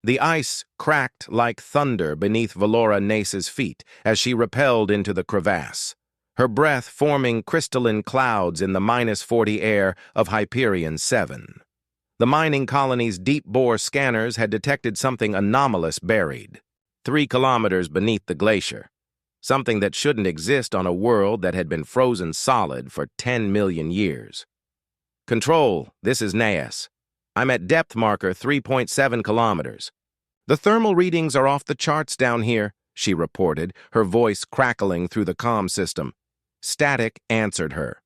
The ice cracked like thunder beneath Valora Nace's feet as she rappelled into the crevasse, her breath forming crystalline clouds in the -40 air of Hyperion 7. The mining colony's deep-bore scanners had detected something anomalous buried, 3 kilometers beneath the glacier, something that shouldn't exist on a world that had been frozen solid for 10 million years. Control, this is Naeus. I'm at depth marker 3.7 kilometers. The thermal readings are off the charts down here, she reported, her voice crackling through the comm system. Static answered her.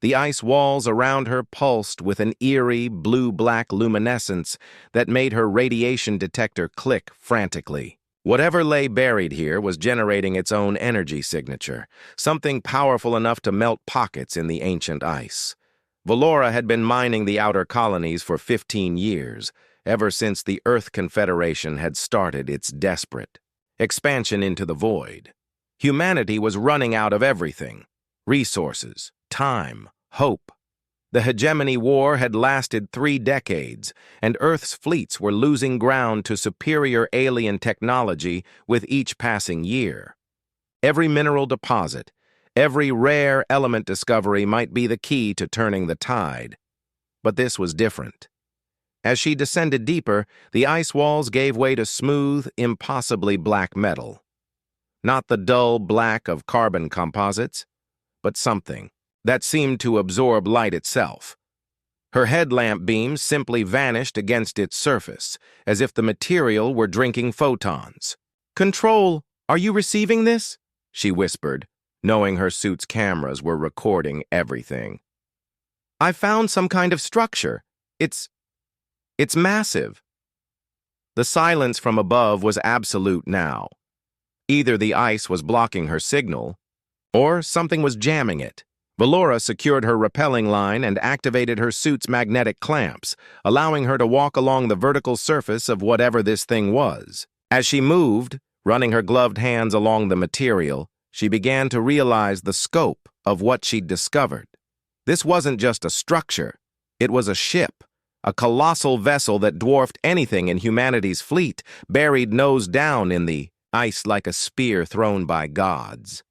The ice walls around her pulsed with an eerie blue-black luminescence that made her radiation detector click frantically. Whatever lay buried here was generating its own energy signature, something powerful enough to melt pockets in the ancient ice. Valora had been mining the outer colonies for 15 years, ever since the Earth Confederation had started its desperate expansion into the void. Humanity was running out of everything: resources, time, hope. The hegemony war had lasted 3 decades, and Earth's fleets were losing ground to superior alien technology with each passing year. Every mineral deposit, every rare element discovery might be the key to turning the tide. But this was different. As she descended deeper, the ice walls gave way to smooth, impossibly black metal. Not the dull black of carbon composites, but something that seemed to absorb light itself. Her headlamp beams simply vanished against its surface, as if the material were drinking photons. "Control, are you receiving this?" she whispered, knowing her suit's cameras were recording everything. "I found some kind of structure. It's massive." The silence from above was absolute now. Either the ice was blocking her signal, or something was jamming it. Valora secured her rappelling line and activated her suit's magnetic clamps, allowing her to walk along the vertical surface of whatever this thing was. As she moved, running her gloved hands along the material, she began to realize the scope of what she'd discovered. This wasn't just a structure. It was a ship, a colossal vessel that dwarfed anything in humanity's fleet, buried nose down in the ice like a spear thrown by gods.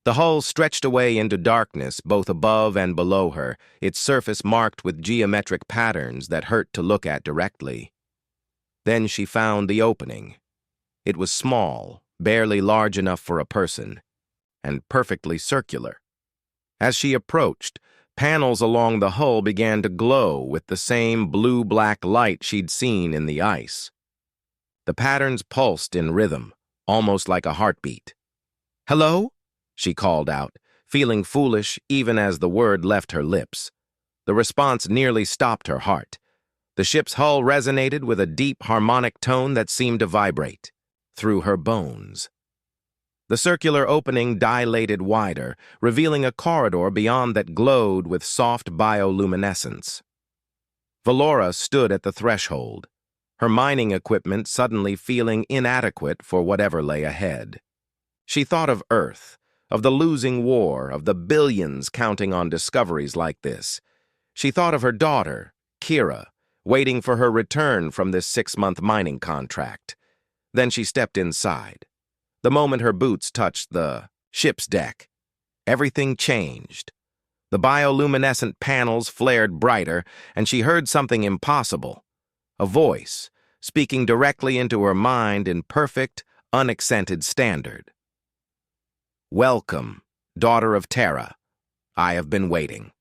The hull stretched away into darkness both above and below her, its surface marked with geometric patterns that hurt to look at directly. Then she found the opening. It was small, barely large enough for a person, and perfectly circular. As she approached, panels along the hull began to glow with the same blue-black light she'd seen in the ice. The patterns pulsed in rhythm, almost like a heartbeat. "Hello?" she called out, feeling foolish even as the word left her lips. The response nearly stopped her heart. The ship's hull resonated with a deep harmonic tone that seemed to vibrate through her bones. The circular opening dilated wider, revealing a corridor beyond that glowed with soft bioluminescence. Valora stood at the threshold, her mining equipment suddenly feeling inadequate for whatever lay ahead. She thought of Earth, of the losing war, of the billions counting on discoveries like this. She thought of her daughter, Kira, waiting for her return from this 6-month mining contract. Then she stepped inside. The moment her boots touched the ship's deck, everything changed. The bioluminescent panels flared brighter, and she heard something impossible. A voice, speaking directly into her mind in perfect, unaccented standard. "Welcome, daughter of Terra. I have been waiting."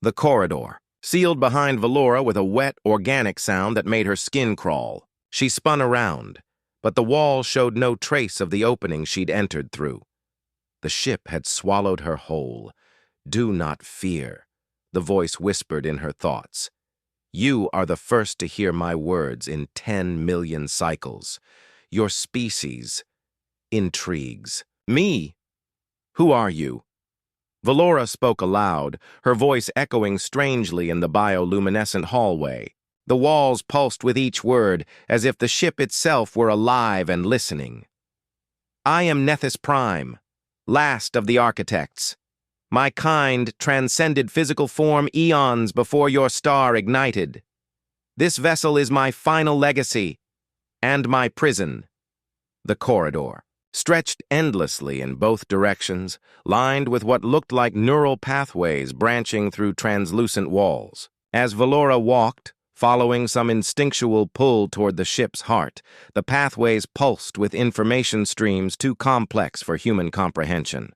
The corridor, sealed behind Valora with a wet, organic sound that made her skin crawl. She spun around, but the wall showed no trace of the opening she'd entered through. The ship had swallowed her whole. "Do not fear," the voice whispered in her thoughts. "You are the first to hear my words in 10 million cycles. Your species intrigues me. Who are you?" Valora spoke aloud, her voice echoing strangely in the bioluminescent hallway. The walls pulsed with each word, as if the ship itself were alive and listening. "I am Nethys Prime, last of the architects. My kind transcended physical form eons before your star ignited. This vessel is my final legacy, and my prison. The corridor stretched endlessly in both directions, lined with what looked like neural pathways branching through translucent walls. As Valora walked, following some instinctual pull toward the ship's heart, the pathways pulsed with information streams too complex for human comprehension.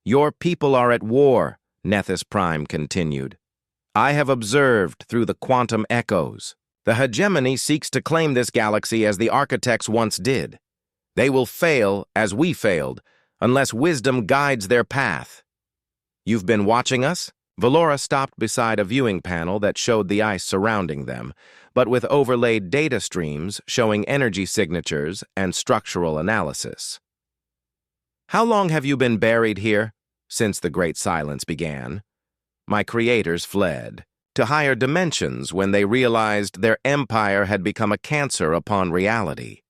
"Your people are at war," Nethys Prime continued. "I have observed through the quantum echoes. The hegemony seeks to claim this galaxy as the architects once did. They will fail as we failed, unless wisdom guides their path." "You've been watching us?" Valora stopped beside a viewing panel that showed the ice surrounding them, but with overlaid data streams showing energy signatures and structural analysis. "How long have you been buried here?" "Since the Great Silence began. My creators fled to higher dimensions when they realized their empire had become a cancer upon reality.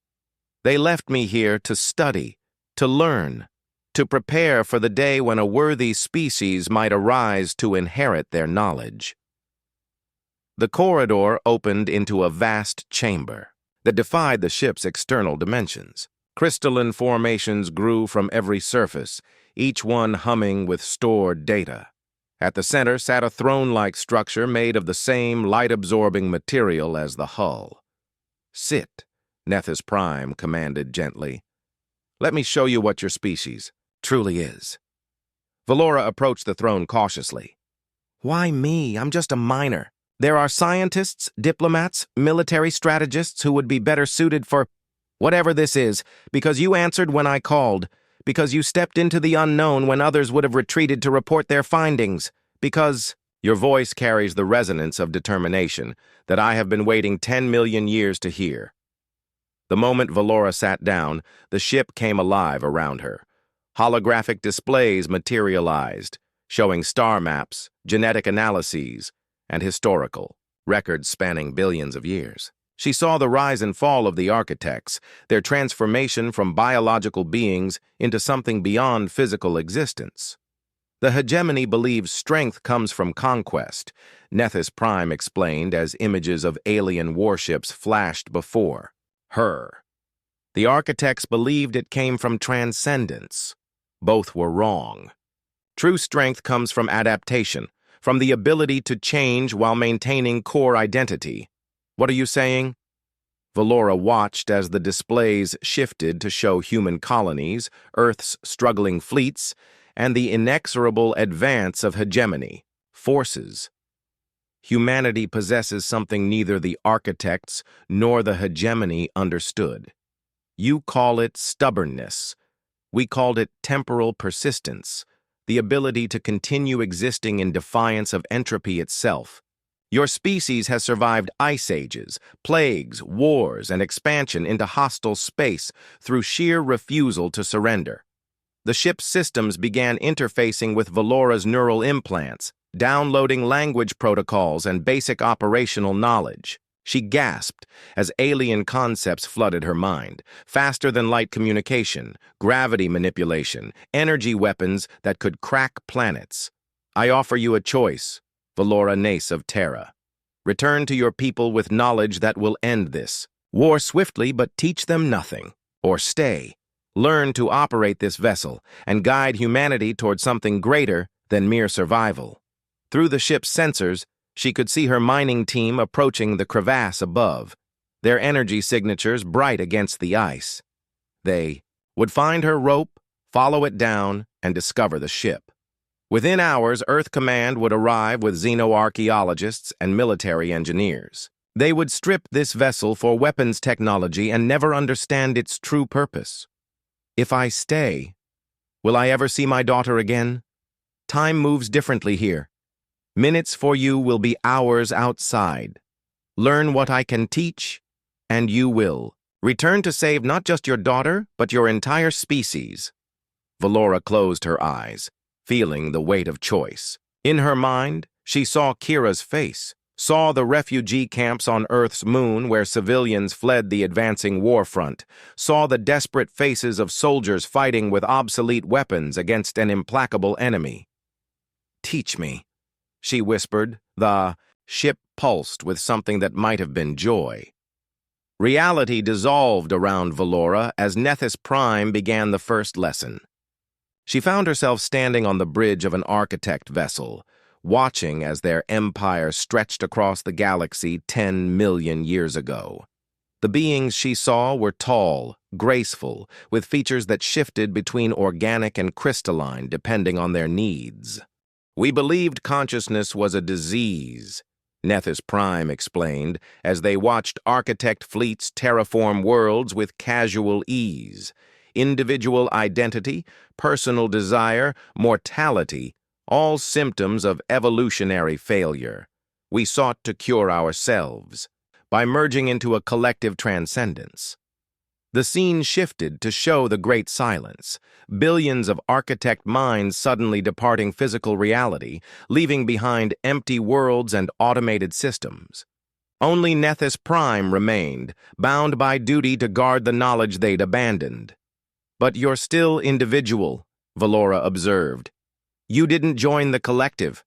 They left me here to study, to learn, to prepare for the day when a worthy species might arise to inherit their knowledge." The corridor opened into a vast chamber that defied the ship's external dimensions. Crystalline formations grew from every surface, each one humming with stored data. At the center sat a throne-like structure made of the same light-absorbing material as the hull. "Sit," Nethys Prime commanded gently. "Let me show you what your species truly is." Valora approached the throne cautiously. "Why me? I'm just a miner. There are scientists, diplomats, military strategists who would be better suited for whatever this is, because you answered when I called, because you stepped into the unknown when others would have retreated to report their findings, because—" "Your voice carries the resonance of determination that I have been waiting 10 million years to hear." The moment Valora sat down, the ship came alive around her. Holographic displays materialized, showing star maps, genetic analyses, and historical records spanning billions of years. She saw the rise and fall of the architects, their transformation from biological beings into something beyond physical existence. "The hegemony believes strength comes from conquest," Nethys Prime explained as images of alien warships flashed before her. "The architects believed it came from transcendence. Both were wrong. True strength comes from adaptation, from the ability to change while maintaining core identity." "What are you saying?" Valora watched as the displays shifted to show human colonies, Earth's struggling fleets, and the inexorable advance of hegemony forces. "Humanity possesses something neither the architects nor the hegemony understood. You call it stubbornness. We called it temporal persistence, the ability to continue existing in defiance of entropy itself. Your species has survived ice ages, plagues, wars, and expansion into hostile space through sheer refusal to surrender. The ship's systems began interfacing with Valora's neural implants, downloading language protocols and basic operational knowledge. She gasped as alien concepts flooded her mind, faster-than-light communication, gravity manipulation, energy weapons that could crack planets. "I offer you a choice, Valora Nace of Terra. Return to your people with knowledge that will end this. War swiftly, but teach them nothing. Or stay. Learn to operate this vessel and guide humanity toward something greater than mere survival." Through the ship's sensors, she could see her mining team approaching the crevasse above, their energy signatures bright against the ice. They would find her rope, follow it down, and discover the ship. Within hours, Earth Command would arrive with xenoarchaeologists and military engineers. They would strip this vessel for weapons technology and never understand its true purpose. If I stay, will I ever see my daughter again? Time moves differently here. Minutes for you will be hours outside. Learn what I can teach, and you will. Return to save not just your daughter, but your entire species. Valora closed her eyes, feeling the weight of choice. In her mind, she saw Kira's face, saw the refugee camps on Earth's moon where civilians fled the advancing war front, saw the desperate faces of soldiers fighting with obsolete weapons against an implacable enemy. "Teach me," she whispered, the ship pulsed with something that might have been joy. Reality dissolved around Valora as Nethys Prime began the first lesson. She found herself standing on the bridge of an architect vessel, watching as their empire stretched across the galaxy 10 million years ago. The beings she saw were tall, graceful, with features that shifted between organic and crystalline depending on their needs. "We believed consciousness was a disease," Nethys Prime explained, as they watched architect fleets terraform worlds with casual ease. Individual identity, personal desire, mortality, all symptoms of evolutionary failure. We sought to cure ourselves by merging into a collective transcendence. The scene shifted to show the great silence, billions of architect minds suddenly departing physical reality, leaving behind empty worlds and automated systems. Only Nethys Prime remained, bound by duty to guard the knowledge they'd abandoned. "But you're still individual," Valora observed. "You didn't join the collective.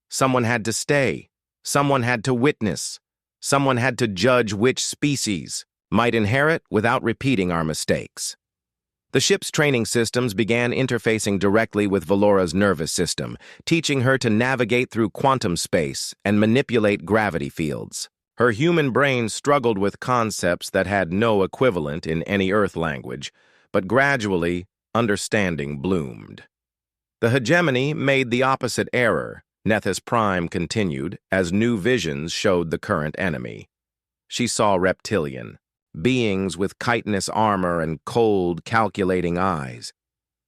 Someone had to stay. Someone had to witness. Someone had to judge which species might inherit without repeating our mistakes." The ship's training systems began interfacing directly with Valora's nervous system, teaching her to navigate through quantum space and manipulate gravity fields. Her human brain struggled with concepts that had no equivalent in any Earth language, but gradually, understanding bloomed. The hegemony made the opposite error, Nethys Prime continued, as new visions showed the current enemy. She saw reptilian, beings with chitinous armor and cold, calculating eyes.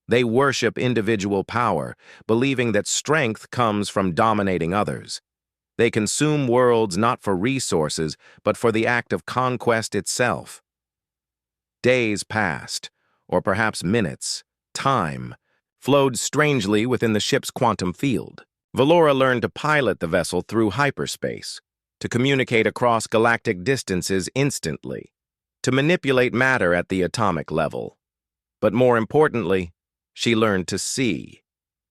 They worship individual power, believing that strength comes from dominating others. They consume worlds not for resources, but for the act of conquest itself. Days passed, or perhaps minutes, time, flowed strangely within the ship's quantum field. Valora learned to pilot the vessel through hyperspace, to communicate across galactic distances instantly, to manipulate matter at the atomic level. But more importantly, she learned to see.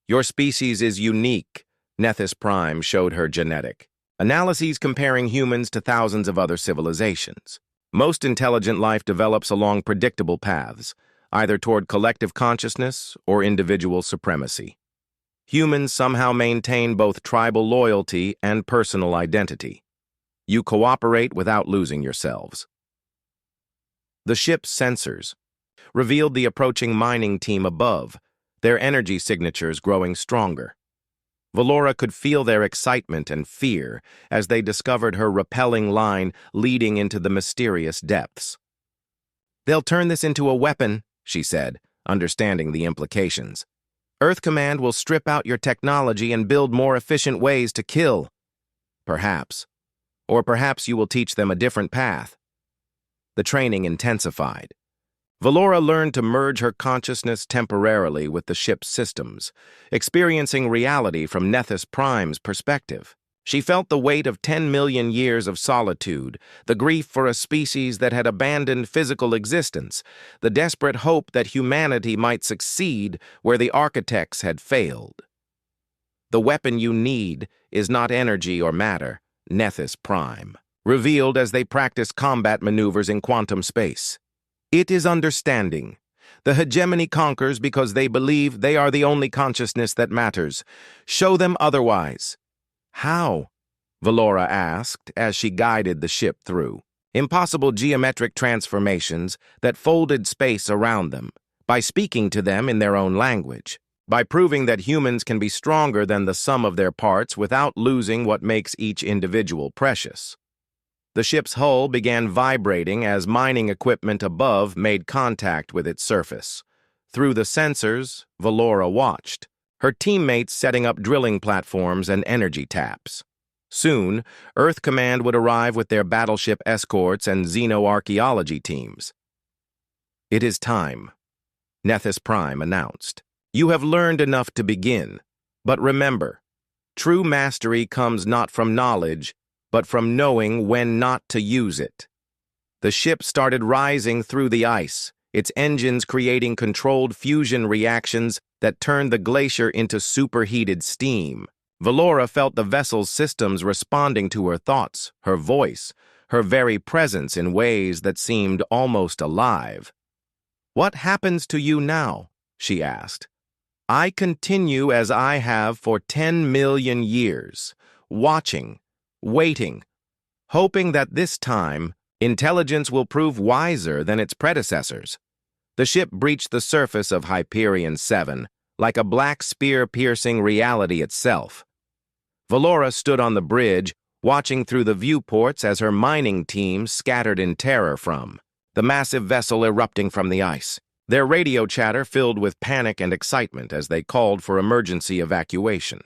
"Your species is unique," Nethys Prime showed her genetic analyses comparing humans to thousands of other civilizations. Most intelligent life develops along predictable paths, either toward collective consciousness or individual supremacy. Humans somehow maintain both tribal loyalty and personal identity. You cooperate without losing yourselves. The ship's sensors revealed the approaching mining team above, their energy signatures growing stronger. Valora could feel their excitement and fear as they discovered her repelling line leading into the mysterious depths. "They'll turn this into a weapon," she said, understanding the implications. "Earth Command will strip out your technology and build more efficient ways to kill. Perhaps. Or perhaps you will teach them a different path." The training intensified. Valora learned to merge her consciousness temporarily with the ship's systems, experiencing reality from Nethys Prime's perspective. She felt the weight of 10 million years of solitude, the grief for a species that had abandoned physical existence, the desperate hope that humanity might succeed where the architects had failed. "The weapon you need is not energy or matter," Nethys Prime revealed as they practiced combat maneuvers in quantum space. "It is understanding. The hegemony conquers because they believe they are the only consciousness that matters. Show them otherwise." "How?" Valora asked as she guided the ship through impossible geometric transformations that folded space around them, by speaking to them in their own language, by proving that humans can be stronger than the sum of their parts without losing what makes each individual precious. The ship's hull began vibrating as mining equipment above made contact with its surface. Through the sensors, Valora watched, her teammates setting up drilling platforms and energy taps. Soon, Earth Command would arrive with their battleship escorts and xenoarchaeology teams. "It is time," Nethys Prime announced. "You have learned enough to begin, but remember, true mastery comes not from knowledge, but from knowing when not to use it." The ship started rising through the ice, its engines creating controlled fusion reactions that turned the glacier into superheated steam. Valora felt the vessel's systems responding to her thoughts, her voice, her very presence in ways that seemed almost alive. "What happens to you now?" she asked. "I continue as I have for 10 million years, watching, waiting, hoping that this time, intelligence will prove wiser than its predecessors." The ship breached the surface of Hyperion 7, like a black spear piercing reality itself. Valora stood on the bridge, watching through the viewports as her mining team scattered in terror from the massive vessel erupting from the ice. Their radio chatter filled with panic and excitement as they called for emergency evacuation.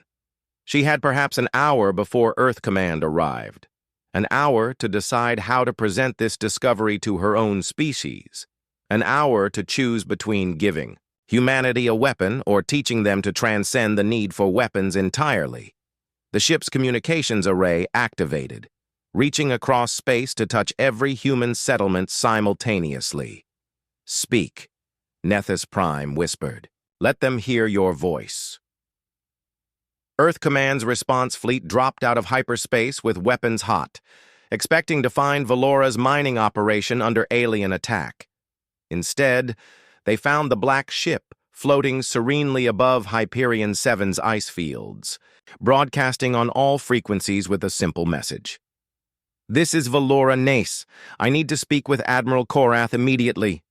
She had perhaps an hour before Earth Command arrived, an hour to decide how to present this discovery to her own species, an hour to choose between giving humanity a weapon or teaching them to transcend the need for weapons entirely. The ship's communications array activated, reaching across space to touch every human settlement simultaneously. "Speak," Nethys Prime whispered. "Let them hear your voice." Earth Command's response fleet dropped out of hyperspace with weapons hot, expecting to find Valora's mining operation under alien attack. Instead, they found the black ship floating serenely above Hyperion 7's ice fields, broadcasting on all frequencies with a simple message. "This is Valora Nace. I need to speak with Admiral Korath immediately."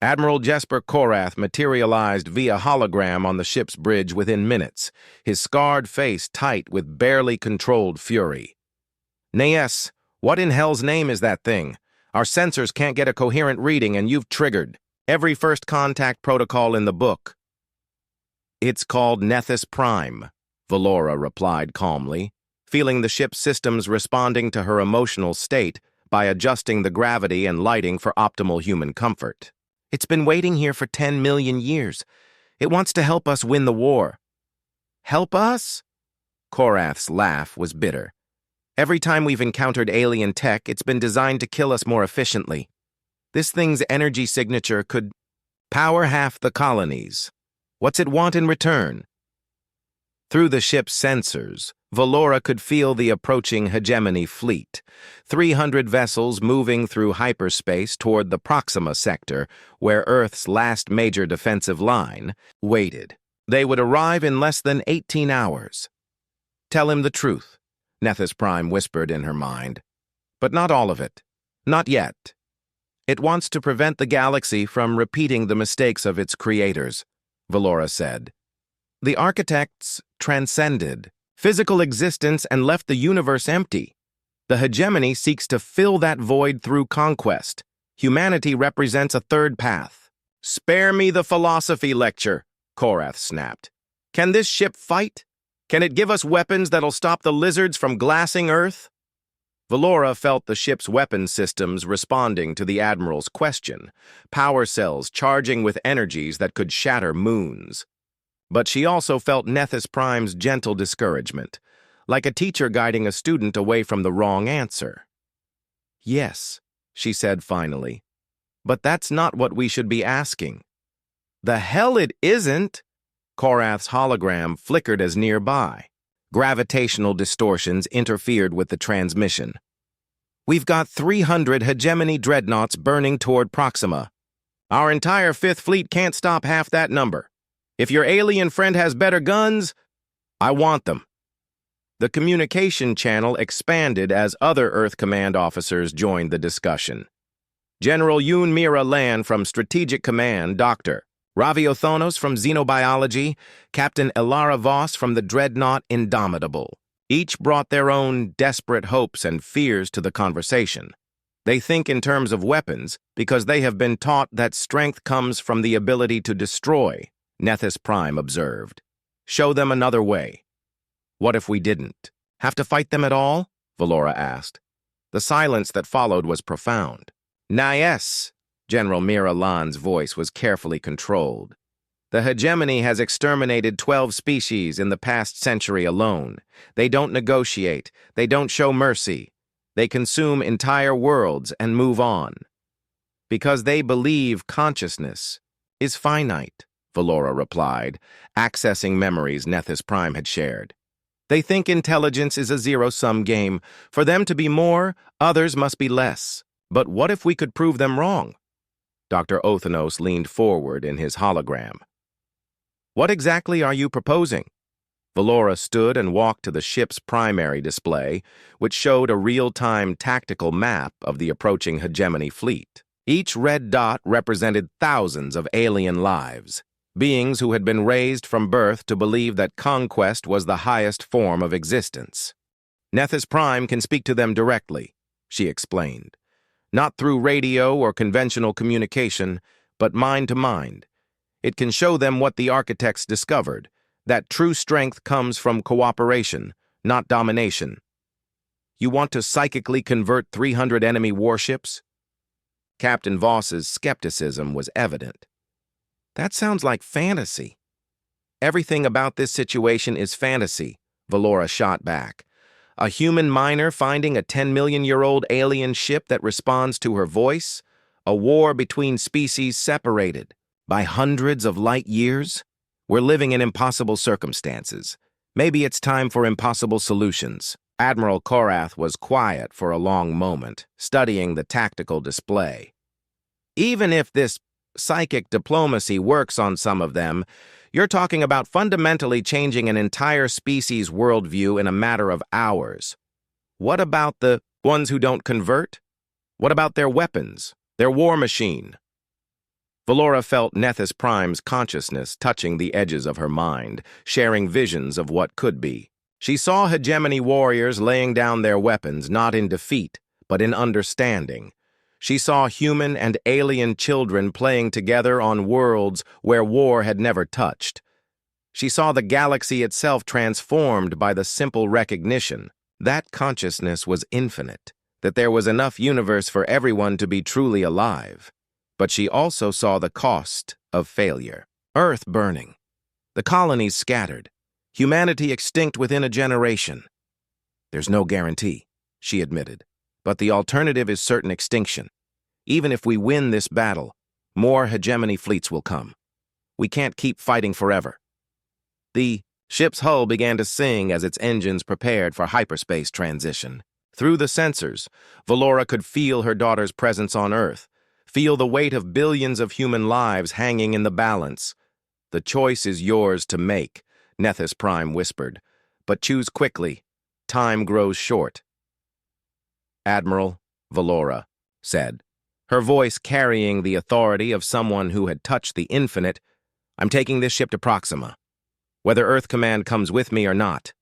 Admiral Jesper Korath materialized via hologram on the ship's bridge within minutes, his scarred face tight with barely controlled fury. "Naes, what in hell's name is that thing? Our sensors can't get a coherent reading and you've triggered every first contact protocol in the book." "It's called Nethys Prime," Valora replied calmly, feeling the ship's systems responding to her emotional state by adjusting the gravity and lighting for optimal human comfort. "It's been waiting here for 10 million years. It wants to help us win the war." "Help us?" Korath's laugh was bitter. "Every time we've encountered alien tech, it's been designed to kill us more efficiently. This thing's energy signature could power half the colonies. What's it want in return?" Through the ship's sensors, Valora could feel the approaching hegemony fleet, 300 vessels moving through hyperspace toward the Proxima sector, where Earth's last major defensive line waited. They would arrive in less than 18 hours. "Tell him the truth," Nethys Prime whispered in her mind. "But not all of it. Not yet. It wants to prevent the galaxy from repeating the mistakes of its creators," Valora said. "The architects transcended physical existence and left the universe empty. The hegemony seeks to fill that void through conquest. Humanity represents a third path." "Spare me the philosophy lecture," Korath snapped. "Can this ship fight? Can it give us weapons that'll stop the lizards from glassing Earth?" Valora felt the ship's weapon systems responding to the Admiral's question, power cells charging with energies that could shatter moons. But she also felt Nethys Prime's gentle discouragement, like a teacher guiding a student away from the wrong answer. "Yes," she said finally, "but that's not what we should be asking." "The hell it isn't!" Korath's hologram flickered as nearby. Gravitational distortions interfered with the transmission. "We've got 300 hegemony dreadnoughts burning toward Proxima. Our entire Fifth Fleet can't stop half that number. If your alien friend has better guns, I want them." The communication channel expanded as other Earth Command officers joined the discussion. General Yoon Mira Lan from Strategic Command, Dr. Raviothonos from Xenobiology, Captain Elara Voss from the Dreadnought Indomitable. Each brought their own desperate hopes and fears to the conversation. They think in terms of weapons because they have been taught that strength comes from the ability to destroy, Nethys Prime observed. "Show them another way." "What if we didn't? Have to fight them at all?" Valora asked. The silence that followed was profound. "Naes," General Mira Lan's voice was carefully controlled. "The hegemony has exterminated 12 species in the past century alone. They don't negotiate. They don't show mercy. They consume entire worlds and move on. Because they believe consciousness is finite," Valora replied, accessing memories Nethys Prime had shared. They think intelligence is a zero-sum game. For them to be more, others must be less. But what if we could prove them wrong? Dr. Othanos leaned forward in his hologram. What exactly are you proposing? Valora stood and walked to the ship's primary display, which showed a real-time tactical map of the approaching hegemony fleet. Each red dot represented thousands of alien lives, beings who had been raised from birth to believe that conquest was the highest form of existence. Nethys Prime can speak to them directly, she explained. Not through radio or conventional communication, but mind to mind. It can show them what the architects discovered, that true strength comes from cooperation, not domination. You want to psychically convert 300 enemy warships? Captain Voss's skepticism was evident. That sounds like fantasy. Everything about this situation is fantasy, Valora shot back. A human miner finding a 10-million-year-old alien ship that responds to her voice? A war between species separated by hundreds of light years? We're living in impossible circumstances. Maybe it's time for impossible solutions. Admiral Korath was quiet for a long moment, studying the tactical display. Even if this psychic diplomacy works on some of them, you're talking about fundamentally changing an entire species' worldview in a matter of hours. What about the ones who don't convert? What about their weapons, their war machine? Valora felt Nethys Prime's consciousness touching the edges of her mind, sharing visions of what could be. She saw hegemony warriors laying down their weapons not in defeat, but in understanding. She saw human and alien children playing together on worlds where war had never touched. She saw the galaxy itself transformed by the simple recognition. That consciousness was infinite, that there was enough universe for everyone to be truly alive. But she also saw the cost of failure. Earth burning, the colonies scattered, humanity extinct within a generation. There's no guarantee, she admitted, but the alternative is certain extinction. Even if we win this battle, more hegemony fleets will come. We can't keep fighting forever. The ship's hull began to sing as its engines prepared for hyperspace transition. Through the sensors, Valora could feel her daughter's presence on Earth, feel the weight of billions of human lives hanging in the balance. The choice is yours to make, Nethys Prime whispered, but choose quickly. Time grows short. Admiral, Valora said, her voice carrying the authority of someone who had touched the infinite. I'm taking this ship to Proxima, whether Earth Command comes with me or not.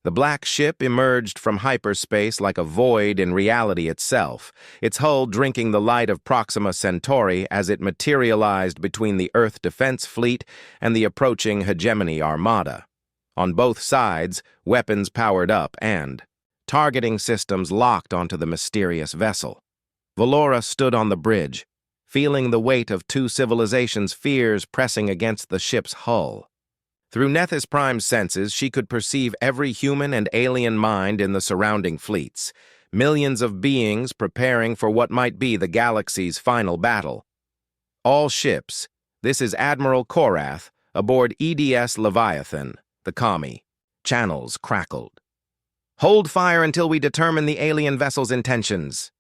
The black ship emerged from hyperspace like a void in reality itself, its hull drinking the light of Proxima Centauri as it materialized between the Earth Defense Fleet and the approaching hegemony armada. On both sides, weapons powered up and targeting systems locked onto the mysterious vessel. Valora stood on the bridge, feeling the weight of two civilizations' fears pressing against the ship's hull. Through Nethys Prime's senses, she could perceive every human and alien mind in the surrounding fleets, millions of beings preparing for what might be the galaxy's final battle. All ships, this is Admiral Korath, aboard EDS Leviathan, the commie. Channels crackled. Hold fire until we determine the alien vessel's intentions.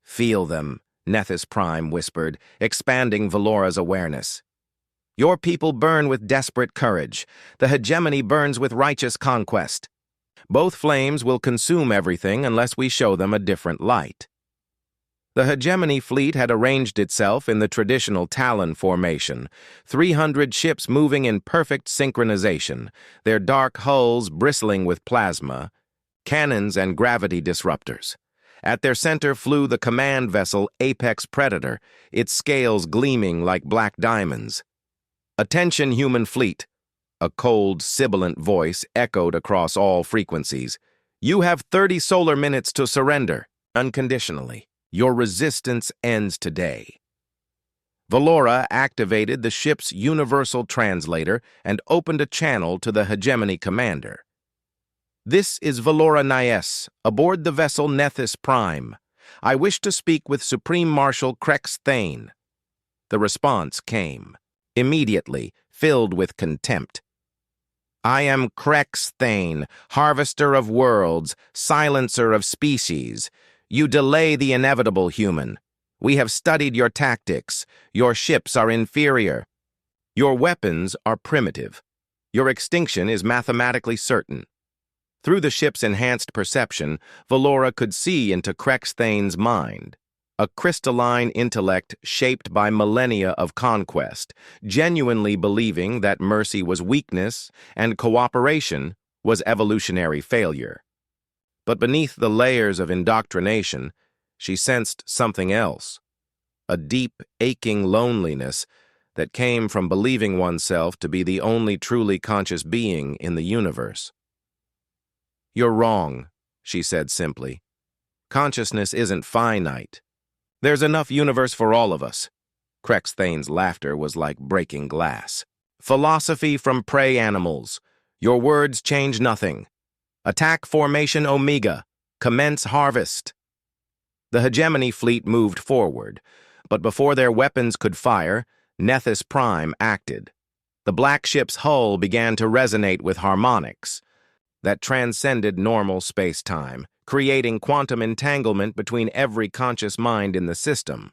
Feel them, Nethys Prime whispered, expanding Valora's awareness. Your people burn with desperate courage. The hegemony burns with righteous conquest. Both flames will consume everything unless we show them a different light. The hegemony fleet had arranged itself in the traditional Talon formation, 300 ships moving in perfect synchronization, their dark hulls bristling with plasma, cannons and gravity disruptors. At their center flew the command vessel Apex Predator, its scales gleaming like black diamonds. Attention, human fleet, a cold, sibilant voice echoed across all frequencies. You have 30 solar minutes to surrender, unconditionally. Your resistance ends today. Valora activated the ship's universal translator and opened a channel to the hegemony commander. This is Valora Nyes, aboard the vessel Nethys Prime. I wish to speak with Supreme Marshal Krex Thane. The response came, immediately, filled with contempt. I am Crexthane, harvester of worlds, silencer of species. You delay the inevitable, human. We have studied your tactics. Your ships are inferior. Your weapons are primitive. Your extinction is mathematically certain. Through the ship's enhanced perception, Valora could see into Crexthane's mind. A crystalline intellect shaped by millennia of conquest, genuinely believing that mercy was weakness and cooperation was evolutionary failure. But beneath the layers of indoctrination, she sensed something else, a deep, aching loneliness that came from believing oneself to be the only truly conscious being in the universe. "You're wrong," she said simply. "Consciousness isn't finite. There's enough universe for all of us." Crexthane's laughter was like breaking glass. "Philosophy from prey animals. Your words change nothing. Attack formation Omega. Commence harvest." The hegemony fleet moved forward, but before their weapons could fire, Nethys Prime acted. The black ship's hull began to resonate with harmonics that transcended normal space-time, creating quantum entanglement between every conscious mind in the system.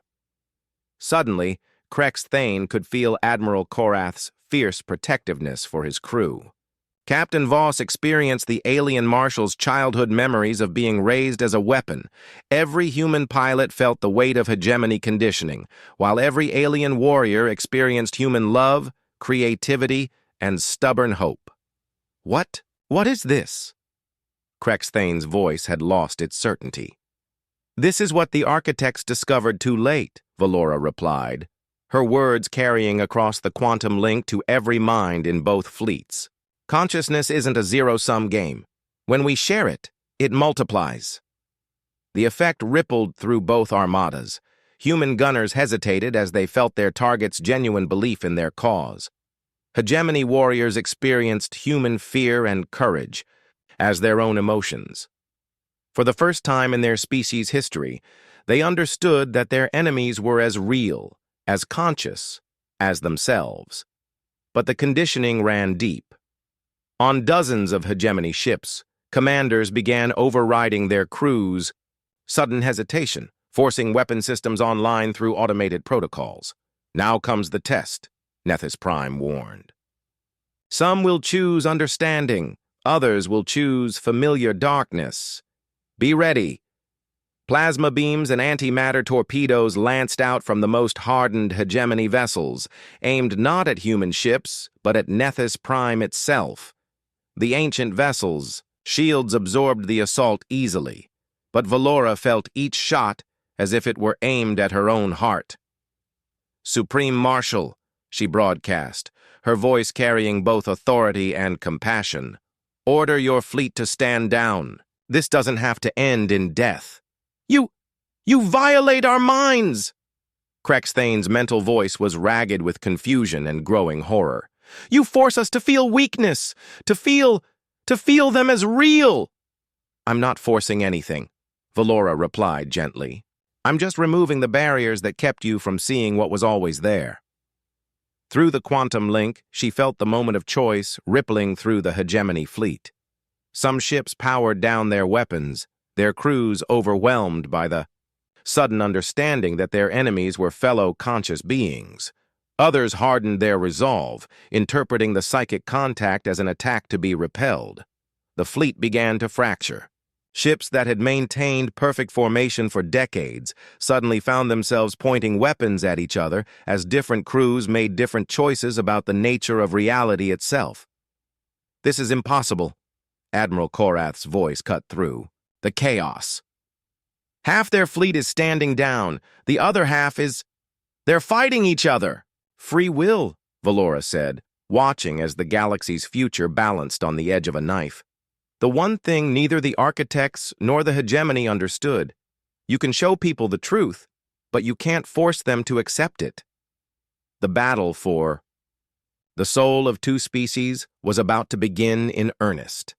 Suddenly, Crexthane could feel Admiral Korath's fierce protectiveness for his crew. Captain Voss experienced the alien marshal's childhood memories of being raised as a weapon. Every human pilot felt the weight of hegemony conditioning, while every alien warrior experienced human love, creativity, and stubborn hope. What is this?" Crexthane's voice had lost its certainty. "This is what the architects discovered too late," Valora replied, her words carrying across the quantum link to every mind in both fleets. "Consciousness isn't a zero-sum game. When we share it, it multiplies." The effect rippled through both armadas. Human gunners hesitated as they felt their target's genuine belief in their cause. Hegemony warriors experienced human fear and courage as their own emotions. For the first time in their species' history, they understood that their enemies were as real, as conscious, as themselves. But the conditioning ran deep. On dozens of hegemony ships, commanders began overriding their crews. Sudden hesitation, forcing weapon systems online through automated protocols. "Now comes the test," Nethys Prime warned. "Some will choose understanding, others will choose familiar darkness. Be ready." Plasma beams and antimatter torpedoes lanced out from the most hardened hegemony vessels, aimed not at human ships, but at Nethys Prime itself. The ancient vessels' shields absorbed the assault easily, but Valora felt each shot as if it were aimed at her own heart. "Supreme Marshal," she broadcast, her voice carrying both authority and compassion, "order your fleet to stand down. This doesn't have to end in death." You violate our minds!" Crexthane's mental voice was ragged with confusion and growing horror. "You force us to feel weakness, to feel them as real." "I'm not forcing anything," Valora replied gently. "I'm just removing the barriers that kept you from seeing what was always there." Through the quantum link, she felt the moment of choice rippling through the hegemony fleet. Some ships powered down their weapons, their crews overwhelmed by the sudden understanding that their enemies were fellow conscious beings. Others hardened their resolve, interpreting the psychic contact as an attack to be repelled. The fleet began to fracture. Ships that had maintained perfect formation for decades suddenly found themselves pointing weapons at each other as different crews made different choices about the nature of reality itself. "This is impossible," Admiral Korath's voice cut through. "The chaos. Half their fleet is standing down, the other half is... They're fighting each other." "Free will," Valora said, watching as the galaxy's future balanced on the edge of a knife. "The one thing neither the architects nor the hegemony understood. You can show people the truth, but you can't force them to accept it." The battle for the soul of two species was about to begin in earnest.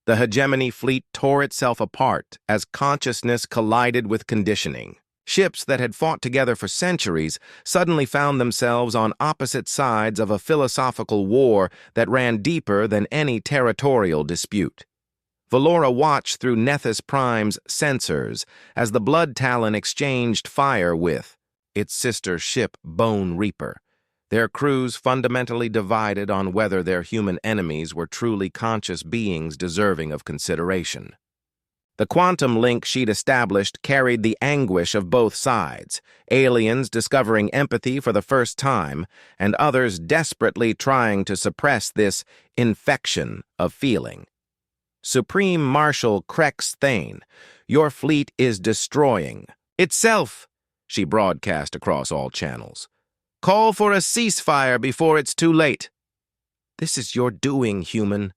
The hegemony fleet tore itself apart as consciousness collided with conditioning. Ships that had fought together for centuries suddenly found themselves on opposite sides of a philosophical war that ran deeper than any territorial dispute. Valora watched through Nethys Prime's sensors as the Blood Talon exchanged fire with its sister ship Bone Reaper, their crews fundamentally divided on whether their human enemies were truly conscious beings deserving of consideration. The quantum link she'd established carried the anguish of both sides, aliens discovering empathy for the first time, and others desperately trying to suppress this infection of feeling. Supreme Marshal Krex Thane, your fleet is destroying itself, she broadcast across all channels. Call for a ceasefire before it's too late. This is your doing, human.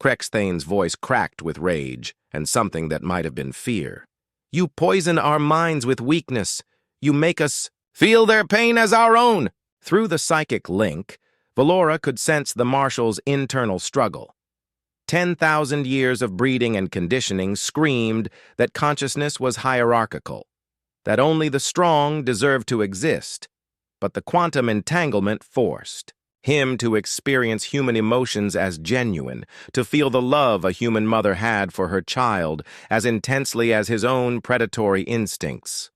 Krex Thane's voice cracked with rage and something that might have been fear. You poison our minds with weakness. You make us feel their pain as our own. Through the psychic link, Valora could sense the Marshal's internal struggle. 10,000 years of breeding and conditioning screamed that consciousness was hierarchical, that only the strong deserved to exist, but the quantum entanglement forced him to experience human emotions as genuine, to feel the love a human mother had for her child as intensely as his own predatory instincts.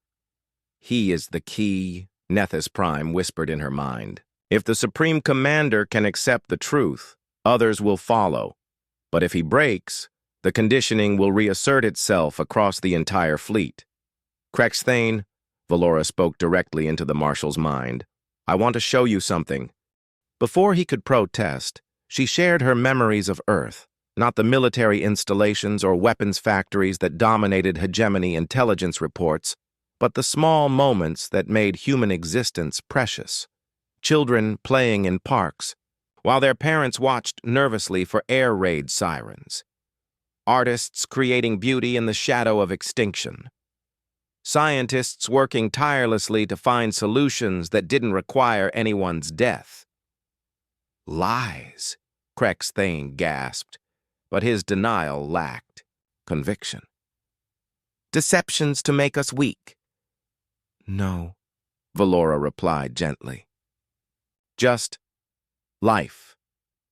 He is the key, Nethys Prime whispered in her mind. If the Supreme Commander can accept the truth, others will follow. But if he breaks, the conditioning will reassert itself across the entire fleet. Krex Thane, Valora spoke directly into the Marshal's mind. I want to show you something. Before he could protest, she shared her memories of Earth, not the military installations or weapons factories that dominated hegemony intelligence reports, but the small moments that made human existence precious. Children playing in parks, while their parents watched nervously for air raid sirens. Artists creating beauty in the shadow of extinction. Scientists working tirelessly to find solutions that didn't require anyone's death. Lies, Krex Thane gasped, but his denial lacked conviction. Deceptions to make us weak. No, Valora replied gently. Just life.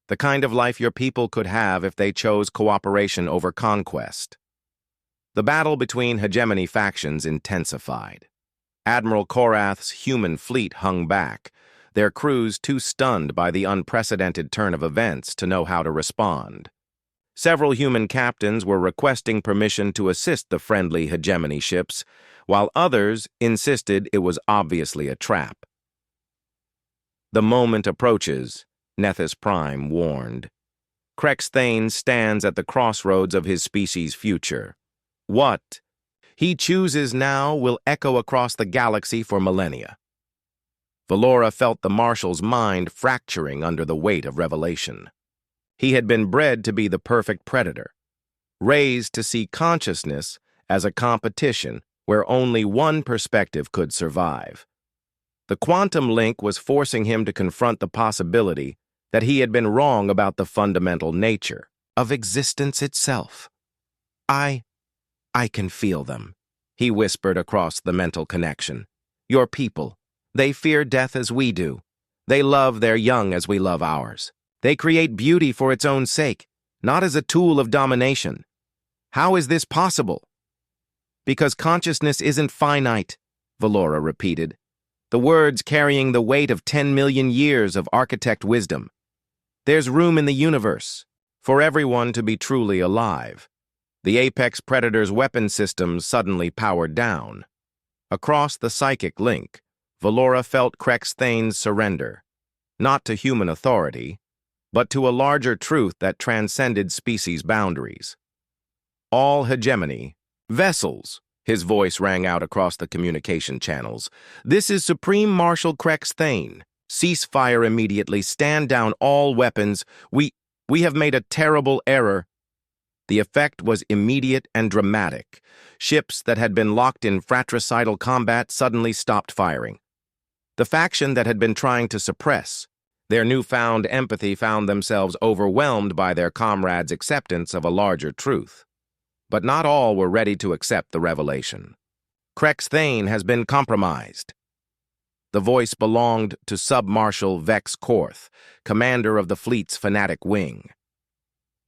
The kind of life your people could have if they chose cooperation over conquest. The battle between hegemony factions intensified. Admiral Korath's human fleet hung back, their crews too stunned by the unprecedented turn of events to know how to respond. Several human captains were requesting permission to assist the friendly hegemony ships, while others insisted it was obviously a trap. The moment approaches, Nethys Prime warned. Krex Thane stands at the crossroads of his species' future. What he chooses now will echo across the galaxy for millennia. Valora felt the Marshal's mind fracturing under the weight of revelation. He had been bred to be the perfect predator, raised to see consciousness as a competition where only one perspective could survive. The quantum link was forcing him to confront the possibility that he had been wrong about the fundamental nature of existence itself. I can feel them, he whispered across the mental connection. Your people. They fear death as we do. They love their young as we love ours. They create beauty for its own sake, not as a tool of domination. How is this possible? Because consciousness isn't finite, Valora repeated, the words carrying the weight of 10 million years of architect wisdom. There's room in the universe for everyone to be truly alive. The apex predator's weapon systems suddenly powered down. Across the psychic link, Valora felt Krex Thane's surrender, not to human authority, but to a larger truth that transcended species boundaries. All hegemony, vessels, his voice rang out across the communication channels. This is Supreme Marshal Krex Thane. Ceasefire immediately, stand down all weapons. We have made a terrible error. The effect was immediate and dramatic. Ships that had been locked in fratricidal combat suddenly stopped firing. The faction that had been trying to suppress their newfound empathy found themselves overwhelmed by their comrades' acceptance of a larger truth. But not all were ready to accept the revelation. Krex Thane has been compromised. The voice belonged to Sub-Marshal Vex Korth, commander of the fleet's fanatic wing.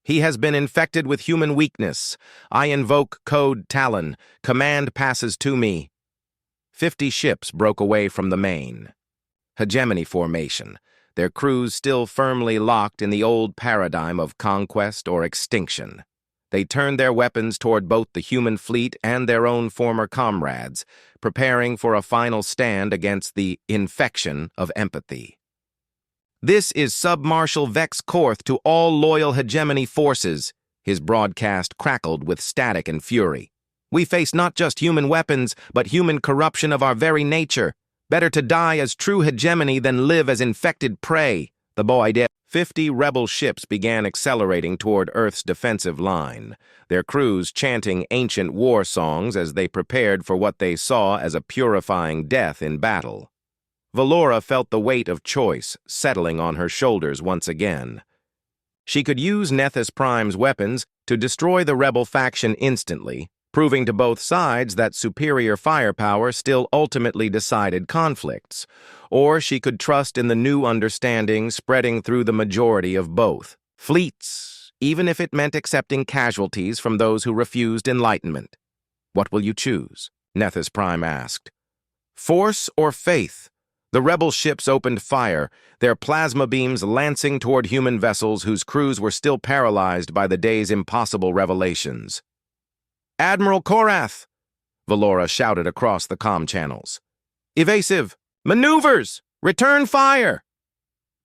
He has been infected with human weakness. I invoke Code Talon. Command passes to me. 50 ships broke away from the main. Hegemony formation, their crews still firmly locked in the old paradigm of conquest or extinction. They turned their weapons toward both the human fleet and their own former comrades, preparing for a final stand against the infection of empathy. This is Sub-Marshal Vex Korth to all loyal hegemony forces. His broadcast crackled with static and fury. We face not just human weapons, but human corruption of our very nature. Better to die as true hegemony than live as infected prey. The boy did. 50 rebel ships began accelerating toward Earth's defensive line, their crews chanting ancient war songs as they prepared for what they saw as a purifying death in battle. Valora felt the weight of choice settling on her shoulders once again. She could use Nethys Prime's weapons to destroy the rebel faction instantly, proving to both sides that superior firepower still ultimately decided conflicts, or she could trust in the new understanding spreading through the majority of both fleets, even if it meant accepting casualties from those who refused enlightenment. What will you choose? Nethys Prime asked. Force or faith? The rebel ships opened fire, their plasma beams lancing toward human vessels whose crews were still paralyzed by the day's impossible revelations. Admiral Korath! Valora shouted across the comm channels. Evasive! Maneuvers! Return fire!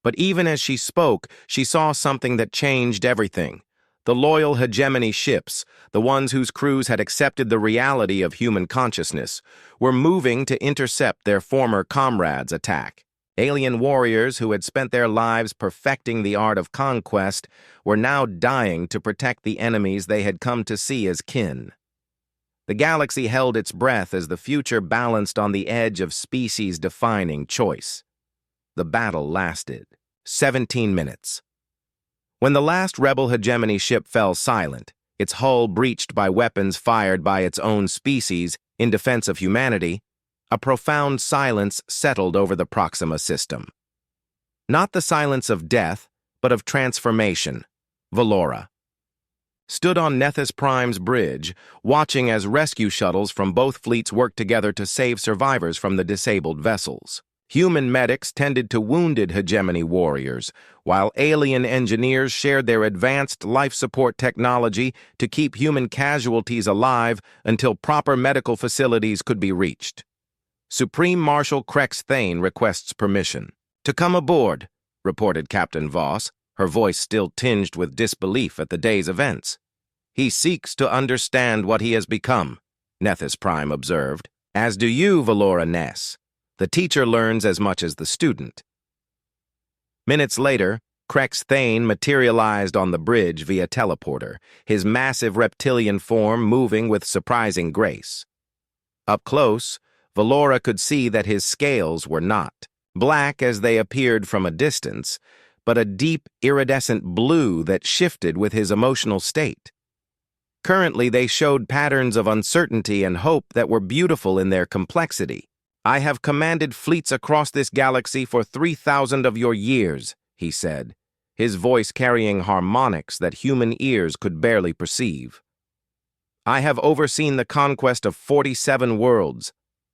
But even as she spoke, she saw something that changed everything. The loyal hegemony ships, the ones whose crews had accepted the reality of human consciousness, were moving to intercept their former comrades' attack. Alien warriors who had spent their lives perfecting the art of conquest were now dying to protect the enemies they had come to see as kin. The galaxy held its breath as the future balanced on the edge of species-defining choice. The battle lasted 17 minutes. When the last rebel hegemony ship fell silent, its hull breached by weapons fired by its own species in defense of humanity, a profound silence settled over the Proxima system. Not the silence of death, but of transformation. Valora stood on Nethys Prime's bridge, watching as rescue shuttles from both fleets worked together to save survivors from the disabled vessels. Human medics tended to wounded hegemony warriors, while alien engineers shared their advanced life support technology to keep human casualties alive until proper medical facilities could be reached. Supreme Marshal Krex Thane requests permission. To come aboard, reported Captain Voss, her voice still tinged with disbelief at the day's events. He seeks to understand what he has become, Nethys Prime observed, as do you, Valora Ness. The teacher learns as much as the student. Minutes later, Krex Thane materialized on the bridge via teleporter, his massive reptilian form moving with surprising grace. Up close, Valora could see that his scales were not black as they appeared from a distance, but a deep, iridescent blue that shifted with his emotional state. Currently, they showed patterns of uncertainty and hope that were beautiful in their complexity. I have commanded fleets across this galaxy for 3,000 of your years, he said, his voice carrying harmonics that human ears could barely perceive. I have overseen the conquest of 47 worlds.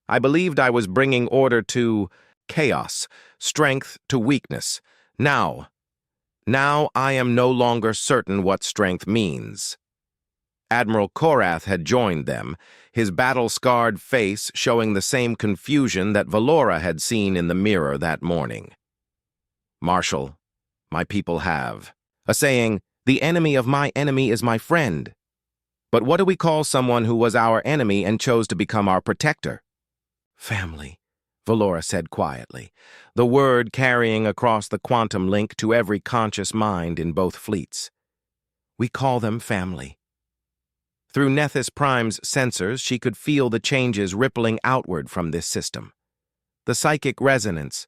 I believed I was bringing order to chaos, strength to weakness. Now I am no longer certain what strength means. Admiral Korath had joined them, his battle-scarred face showing the same confusion that Valora had seen in the mirror that morning. Marshal, my people have a saying, the enemy of my enemy is my friend. But what do we call someone who was our enemy and chose to become our protector? Family, Valora said quietly, the word carrying across the quantum link to every conscious mind in both fleets. We call them family. Through Nethys Prime's sensors, she could feel the changes rippling outward from this system. The psychic resonance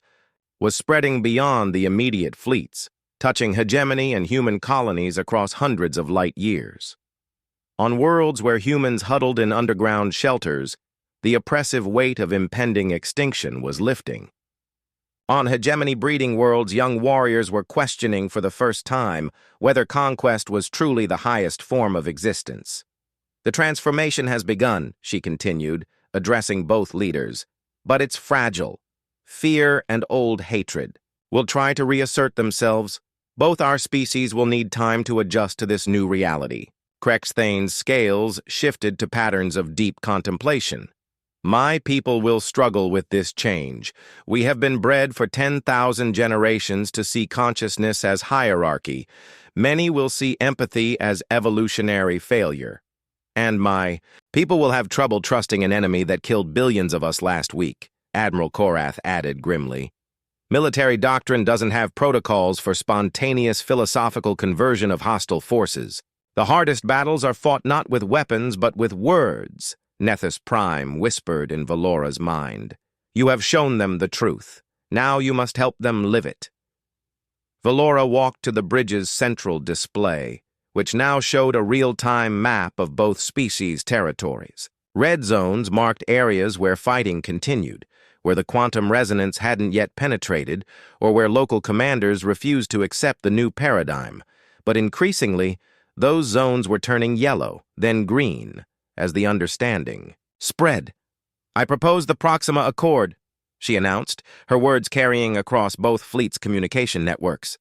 was spreading beyond the immediate fleets, touching hegemony and human colonies across hundreds of light years. On worlds where humans huddled in underground shelters, The oppressive weight of impending extinction was lifting. On hegemony breeding worlds, young warriors were questioning for the first time whether conquest was truly the highest form of existence. The transformation has begun, she continued, addressing both leaders, but it's fragile. Fear and old hatred will try to reassert themselves. Both our species will need time to adjust to this new reality. Krexthane's scales shifted to patterns of deep contemplation. My people will struggle with this change. We have been bred for 10,000 generations to see consciousness as hierarchy. Many will see empathy as evolutionary failure. And my people will have trouble trusting an enemy that killed billions of us last week, Admiral Korath added grimly. Military doctrine doesn't have protocols for spontaneous philosophical conversion of hostile forces. The hardest battles are fought not with weapons but with words, Nethys Prime whispered in Valora's mind. You have shown them the truth. Now you must help them live it. Valora walked to the bridge's central display, which now showed a real-time map of both species' territories. Red zones marked areas where fighting continued, where the quantum resonance hadn't yet penetrated, or where local commanders refused to accept the new paradigm. But increasingly, those zones were turning yellow, then green, as the understanding spread. I propose the Proxima Accord, she announced, her words carrying across both fleets' communication networks.